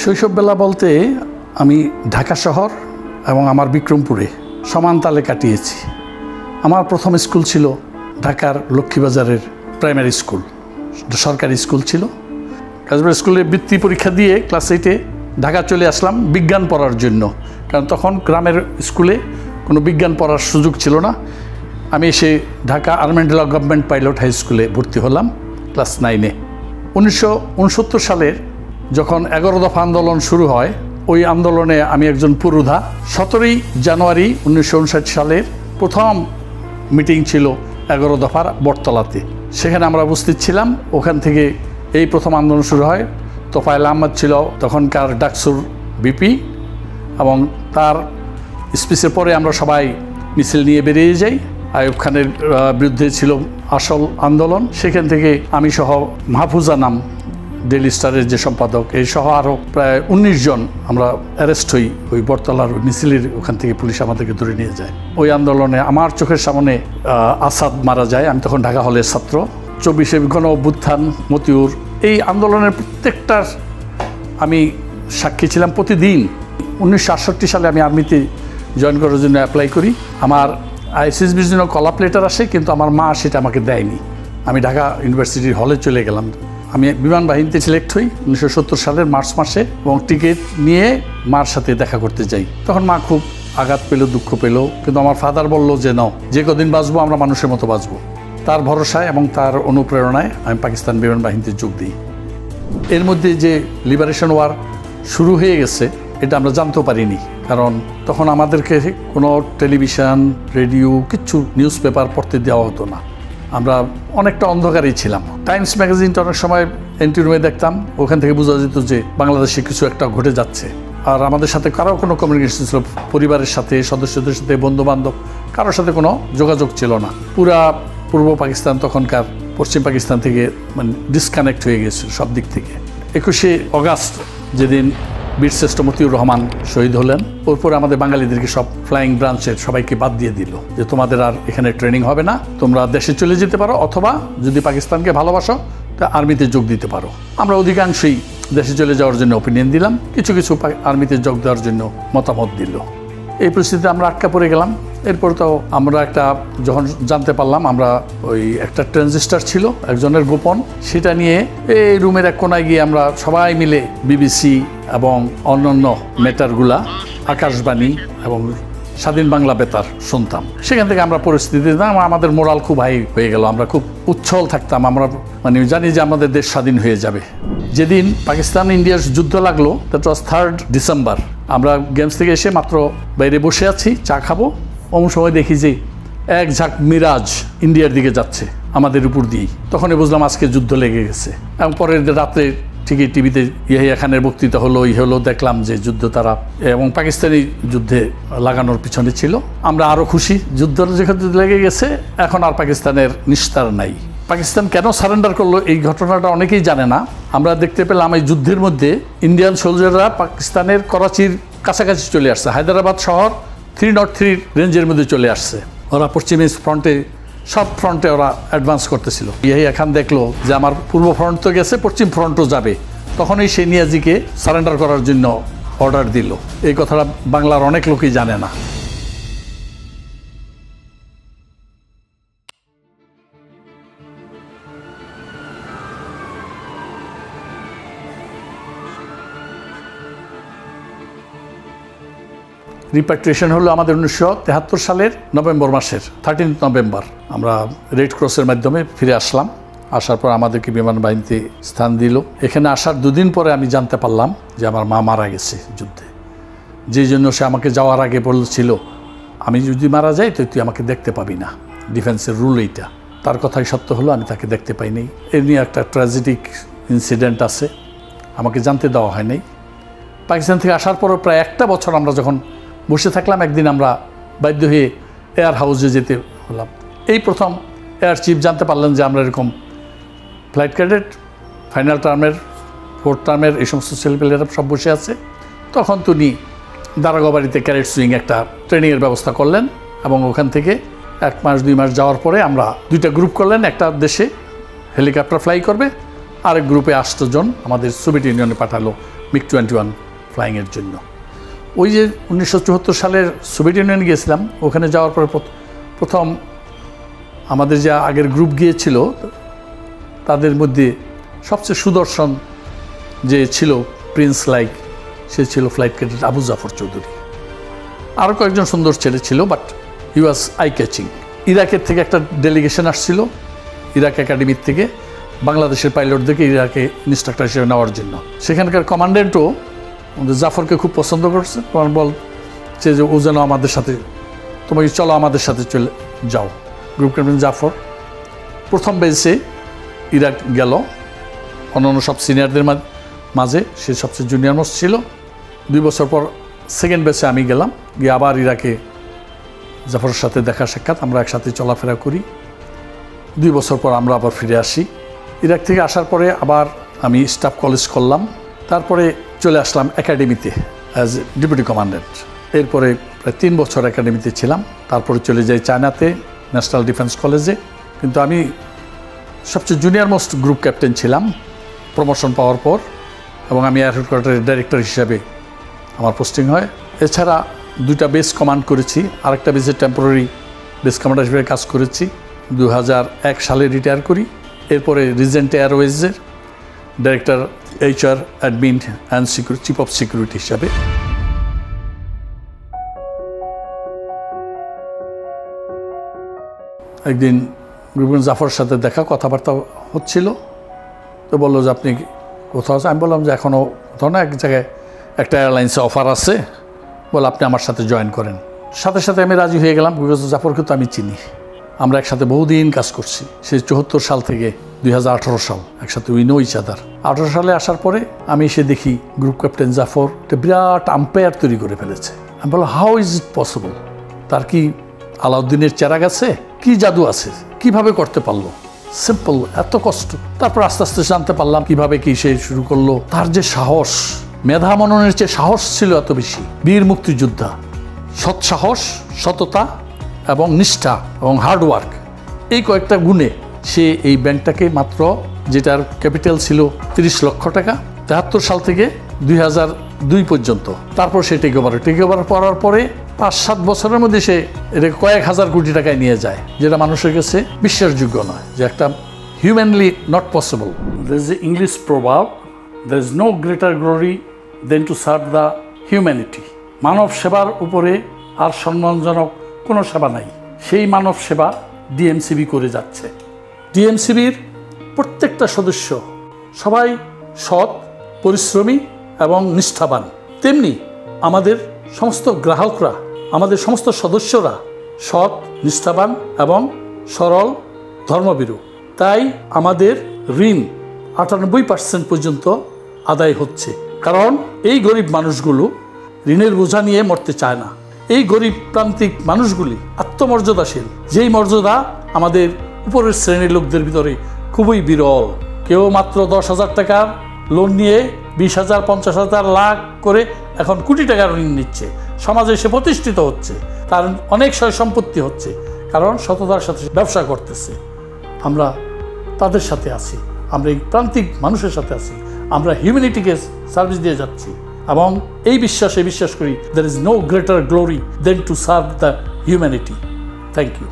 শৈশববেলা বলতে আমি ঢাকা শহর এবং আমার বিক্রমপুরে সমান তালে কাটিয়েছি। আমার প্রথম স্কুল ছিল ঢাকার লক্ষ্মীবাজারের প্রাইমারি স্কুল, সরকারি স্কুল ছিল। কাজবাড়ি স্কুলে বৃত্তি পরীক্ষা দিয়ে ক্লাস 8-এ ঢাকা চলে আসলাম বিজ্ঞান পড়ার জন্য, কারণ তখন গ্রামের স্কুলে কোনো বিজ্ঞান পড়ার সুযোগ ছিল না। আমি এসে ঢাকা আরমেন্ডেলা গভর্নমেন্ট পাইলট হাই স্কুলে ভর্তি হলাম ক্লাস 9-এ। 1969 সালের যখন 11 দফা আন্দোলন শুরু হয়, ওই আন্দোলনে আমি একজন পুরোধা। 17ই জানুয়ারি 1959 সালের প্রথম মিটিং ছিল 11 দফার বটতলাতে, সেখানে আমরা উপস্থিত ছিলাম। ওখান থেকে এই প্রথম আন্দোলন শুরু হয়। তোফায়েল আহমদ ছিল তখনকার ডাকসুর বিপি, এবং তার স্পিচের পরে আমরা সবাই মিছিল নিয়ে বেরিয়ে যাই। আইয়ুব খানের বিরুদ্ধে ছিল আসল আন্দোলন। সেখান থেকে আমি সহ মাহফুজা নাম ডেইলি স্টারের যে সম্পাদক, এই সহ আরও প্রায় 19 জন আমরা অ্যারেস্ট হই ওই বটতলার মিছিলের ওখান থেকে। পুলিশ আমাদেরকে ধরে নিয়ে যায়। ওই আন্দোলনে আমার চোখের সামনে আসাদ মারা যায়। আমি তখন ঢাকা হলের ছাত্র। 24শে গণ অভ্যুত্থান, মতিউর, এই আন্দোলনের প্রত্যেকটার আমি সাক্ষী ছিলাম প্রতিদিন। 1968 সালে আমি আর্মিতে জয়েন করার জন্য অ্যাপ্লাই করি। আমার আইসিএসবির জন্য কলাপ লেটার আসে, কিন্তু আমার মা সেটা আমাকে দেয়নি। আমি ঢাকা ইউনিভার্সিটির হলে চলে গেলাম। আমি বিমান বাহিনীতে সিলেক্ট হই 1970 সালের মার্চ মাসে, এবং টিকিট নিয়ে মার সাথে দেখা করতে যাই। তখন মা খুব আঘাত পেল, দুঃখ পেল, কিন্তু আমার ফাদার বলল যে নাও, যে কদিন বাঁচবো আমরা মানুষের মতো বাঁচবো। তার ভরসায় এবং তার অনুপ্রেরণায় আমি পাকিস্তান বিমান বাহিনীতে যোগ দিই। এর মধ্যে যে লিবারেশন ওয়ার শুরু হয়ে গেছে এটা আমরা জানতেও পারিনি, কারণ তখন আমাদেরকে কোনো টেলিভিশন, রেডিও, কিচ্ছু নিউজ পেপার পড়তে দেওয়া হতো না। আমরা অনেকটা অন্ধকারেই ছিলাম। টাইমস ম্যাগাজিনটা অনেক সময় এন্ট্রি রুমে দেখতাম, ওখান থেকে বোঝা যেত যে বাংলাদেশে কিছু একটা ঘটে যাচ্ছে। আর আমাদের সাথে কারো কোনো কমিউনিকেশন ছিল, পরিবারের সাথে, সদস্যদের সাথে, বন্ধুবান্ধব, কারোর সাথে কোনো যোগাযোগ ছিল না। পুরা পূর্ব পাকিস্তান তখনকার পশ্চিম পাকিস্তান থেকে মানে ডিসকানেক্ট হয়ে গেছিল সব দিক থেকে। 21শে অগাস্ট যেদিন বীরশ্রেষ্ঠ মতিউর রহমান শহীদ হলেন, ওরপরে আমাদের বাঙালিদেরকে সব ফ্লাইং ব্রাঞ্চের সবাইকে বাদ দিয়ে দিল, যে তোমাদের আর এখানে ট্রেনিং হবে না, তোমরা দেশে চলে যেতে পারো, অথবা যদি পাকিস্তানকে ভালোবাসো তা আর্মিতে যোগ দিতে পারো। আমরা অধিকাংশই দেশে চলে যাওয়ার জন্য অপিনিয়ন দিলাম, কিছু কিছু আর্মিতে যোগ দেওয়ার জন্য মতামত দিল। এই পরিস্থিতিতে আমরা আটকা পড়ে গেলাম। এরপর তো আমরা যখন জানতে পারলাম, আমরা ওই একটা ট্রানজিস্টার ছিল একজনের গোপন, সেটা নিয়ে এই রুমের এক কোনায় গিয়ে আমরা সবাই মিলে বিবিসি এবং অন্যান্য ম্যাটারগুলা, আকাশবাণী এবং স্বাধীন বাংলা বেতার শুনতাম। সেখান থেকে আমরা পরিস্থিতি আমাদের মোরাল খুব হাই হয়ে গেল। আমরা খুব উচ্ছল থাকতাম। আমরা মানে জানি যে আমাদের দেশ স্বাধীন হয়ে যাবে। যেদিন পাকিস্তান ইন্ডিয়ার যুদ্ধ লাগলো, দ্যাট ওয়াজ 3rd ডিসেম্বর। আমরা গেমস থেকে এসে মাত্র বাইরে বসে আছি, চা খাবো, অমন সময় দেখি যে এক ঝাঁক মিরাজ ইন্ডিয়ার দিকে যাচ্ছে আমাদের উপর দিয়েই। তখনই বুঝলাম আজকে যুদ্ধ লেগে গেছে। এবং পরের রাত্রে ঠিকই টিভিতে ইয়াহিয়া খানের বক্তৃতা হলো, দেখলাম যে যুদ্ধ তারা এবং পাকিস্তানি যুদ্ধে লাগানোর পিছনে ছিল। আমরা আরও খুশি, যুদ্ধ যেখানে লেগে গেছে, এখন আর পাকিস্তানের নিস্তার নাই। পাকিস্তান কেন সারেন্ডার করলো এই ঘটনাটা অনেকেই জানে না। আমরা দেখতে পেলাম এই যুদ্ধের মধ্যে ইন্ডিয়ান সোলজাররা পাকিস্তানের করাচির কাছাকাছি চলে আসছে, হায়দ্রাবাদ শহর 303 রেঞ্জের মধ্যে চলে আসছে। ওরা পশ্চিমী ফ্রন্টে, সব ফ্রন্টে ওরা অ্যাডভান্স করতেছিল। ইয়াহিয়া খান দেখলো যে আমার পূর্ব ফ্রন্ট তো গেছে, পশ্চিম ফ্রন্টও যাবে, তখনই সে নিয়াজিকে সারেন্ডার করার জন্য অর্ডার দিল। এই কথাটা বাংলার অনেক লোকই জানে না। রিপ্যাট্রিয়েশন হলো আমাদের 1973 সালের নভেম্বর মাসের 13 নভেম্বর। আমরা রেড ক্রসের মাধ্যমে ফিরে আসলাম। আসার পর আমাদেরকে বিমান বাহিনীতে স্থান দিল। এখানে আসার 2 দিন পরে আমি জানতে পারলাম যে আমার মা মারা গেছে যুদ্ধে। যেই জন্য সে আমাকে যাওয়ার আগে বলেছিল, আমি যদি মারা যাই তো তুই আমাকে দেখতে পাবি না, ডিফেন্সের রুল এইটা। তার কথাই সত্য হলো, আমি তাকে দেখতে পাইনি। এর নিয়ে একটা ট্র্যাজেডিক ইনসিডেন্ট আছে, আমাকে জানতে দেওয়া হয় নাই। পাকিস্তান থেকে আসার পরও প্রায় 1 বছর আমরা যখন বসে থাকলাম, একদিন আমরা বাধ্য হয়ে এয়ার হাউসে যেতে হলাম। এই প্রথম এয়ার চিফ জানতে পারলেন যে আমরা এরকম ফ্লাইট ক্যাডেট, ফাইনাল টার্মের, 4th টার্মের এই সমস্ত ছেলেপেলেরা সব বসে আছে। তখন তিনি দারোগাবাড়িতে ক্যাডেট সুইং একটা ট্রেনিংয়ের ব্যবস্থা করলেন, এবং ওখান থেকে 1 মাস 2 মাস যাওয়ার পরে আমরা 2টা গ্রুপ করলেন। একটা দেশে হেলিকপ্টার ফ্লাই করবে, আরেক গ্রুপে 8 জন আমাদের সোভিয়েত ইউনিয়নে পাঠালো MiG-21 ফ্লাইংয়ের জন্য। ওই যে 1974 সালের সোভিয়েত ইউনিয়ন গিয়েছিলাম, ওখানে যাওয়ার পরে প্রথম আমাদের যে আগের গ্রুপ গিয়েছিল তাদের মধ্যে সবচেয়ে সুদর্শন যে ছিল প্রিন্স লাইক, সে ছিল ফ্লাইট ক্যাডেট আবু জাফর চৌধুরী। আরও কয়েকজন সুন্দর ছেলে ছিল, but he was eye catching. ইরাকের থেকে একটা ডেলিগেশন আসছিল, ইরাক একাডেমির থেকে বাংলাদেশের পাইলটদেরকে ইরাকে ইনস্ট্রাক্টর হিসেবে নেওয়ার জন্য। সেখানকার কমান্ডেন্টও জাফরকে খুব পছন্দ করছে, বলছে যে ও যেন আমাদের সাথে, তোমাকে চলো আমাদের সাথে চলে যাও। গ্রুপ ক্যাপ্টেন জাফর প্রথম বেসে ইরাক গেল, অন্যান্য সব সিনিয়রদের মাঝে সে সবচেয়ে জুনিয়র মোস্ট ছিল। 2 বছর পর সেকেন্ড বেসে আমি গেলাম, গিয়ে আবার ইরাকে জাফরের সাথে দেখা সাক্ষাৎ, আমরা একসাথে চলাফেরা করি। 2 বছর পর আমরা আবার ফিরে আসি। ইরাক থেকে আসার পরে আবার আমি স্টাফ কলেজ করলাম, তারপরে চলে আসলাম একাডেমিতে অ্যাজ ডেপুটি কমান্ড্যান্ট। এরপরে প্রায় 3 বছর একাডেমিতে ছিলাম, তারপরে চলে যাই চায়নাতে ন্যাশনাল ডিফেন্স কলেজে। কিন্তু আমি সবচেয়ে জুনিয়র মোস্ট গ্রুপ ক্যাপ্টেন ছিলাম প্রমোশন পাওয়ার পর, এবং আমি এয়ার হেডকোয়ার্টারের ডাইরেক্টর হিসাবে আমার পোস্টিং হয়। এছাড়া 2টা বেস কমান্ড করেছি, আরেকটা বেসে টেম্পোরারি বেস কমান্ডার হিসেবে কাজ করেছি। 2001 সালে রিটায়ার করি। এরপরে রিজেন্ট এয়ারওয়েজের director HR admin and chief of security হিসাবে। একদিন গ্রুপ জাফরের সাথে দেখা, কথাবার্তা হচ্ছিল, তো বললো যে আপনি কোথাও আছে? আমি বললাম যে এখনও কোথাও না, এক জায়গায় একটা এয়ারলাইন্সে অফার আছে, বলে আপনি আমার সাথে জয়েন করেন। সাথে সাথে আমি রাজি হয়ে গেলাম, বিকজ জাফরকে তো আমি চিনি, আমরা একসাথে বহুদিন কাজ করছি, সেই 74 সাল থেকে 2018 সাল একসাথে উই নো ইচ আদার। 18 সালে আসার পরে আমি এসে দেখি গ্রুপ ক্যাপ্টেন জাফর একটা বিরাট আম্পায়ার তৈরি করে ফেলেছে। আমি বললাম হাউ ইজ ইট পসিবল? তার কি আলাউদ্দিনের চেরাগ আছে? কি জাদু আছে? কিভাবে করতে পারলো? সিম্পল, এত কষ্ট। তারপর আস্তে আস্তে জানতে পারলাম কিভাবে কি সে শুরু করলো। তার যে সাহস, মেধা মননের চেয়ে সাহস ছিল এত বেশি। বীর মুক্তিযোদ্ধা, সৎ সাহস, সততা এবং নিষ্ঠা এবং হার্ডওয়ার্ক, এই কয়েকটা গুণে সে এই ব্যাংকটাকে মাত্র, যেটার ক্যাপিটাল ছিল 30 লক্ষ টাকা 73 সাল থেকে 2002 পর্যন্ত, তারপর সে টেক ওভার করার পরে 5-7 বছরের মধ্যে সে এটাকে কয়েক হাজার কোটি টাকায় নিয়ে যায়, যেটা মানুষের কাছে বিশ্বাসযোগ্য নয়, যে একটা humanly not possible. There is a English প্রভাব, there is no greater glory than to serve the humanity. মানব সেবার উপরে আর সম্মানজনক কোনো সেবা নাই। সেই মানব সেবা ডিএমসিবি করে যাচ্ছে। ডিএমসিবির প্রত্যেকটা সদস্য সবাই সৎ, পরিশ্রমী এবং নিষ্ঠাবান। তেমনি আমাদের সমস্ত গ্রাহকরা, আমাদের সমস্ত সদস্যরা সৎ, নিষ্ঠাবান এবং সরল, ধর্মভীরু। তাই আমাদের ঋণ 98% পর্যন্ত আদায় হচ্ছে। কারণ এই গরিব মানুষগুলো ঋণের বোঝা নিয়ে মরতে চায় না। এই গরিব প্রান্তিক মানুষগুলি আত্মমর্যাদাশীল, যেই মর্যাদা আমাদের উপরের শ্রেণীর লোকদের ভিতরে খুবই বিরল। কেউ মাত্র 10,000 টাকার লোন নিয়ে 20,000, 50,000, লাখ করে এখন কোটি টাকার ঋণ নিচ্ছে। সমাজে সে প্রতিষ্ঠিত হচ্ছে, তার অনেক সয় সম্পত্তি হচ্ছে, কারণ সততার সাথে ব্যবসা করতেছে। আমরা তাদের সাথে আছি, আমরা এই প্রান্তিক মানুষের সাথে আছি, আমরা হিউম্যানিটিকে সার্ভিস দিয়ে যাচ্ছি, এবং এই বিশ্বাস করি there is no greater glory than to serve the humanity. Thank you.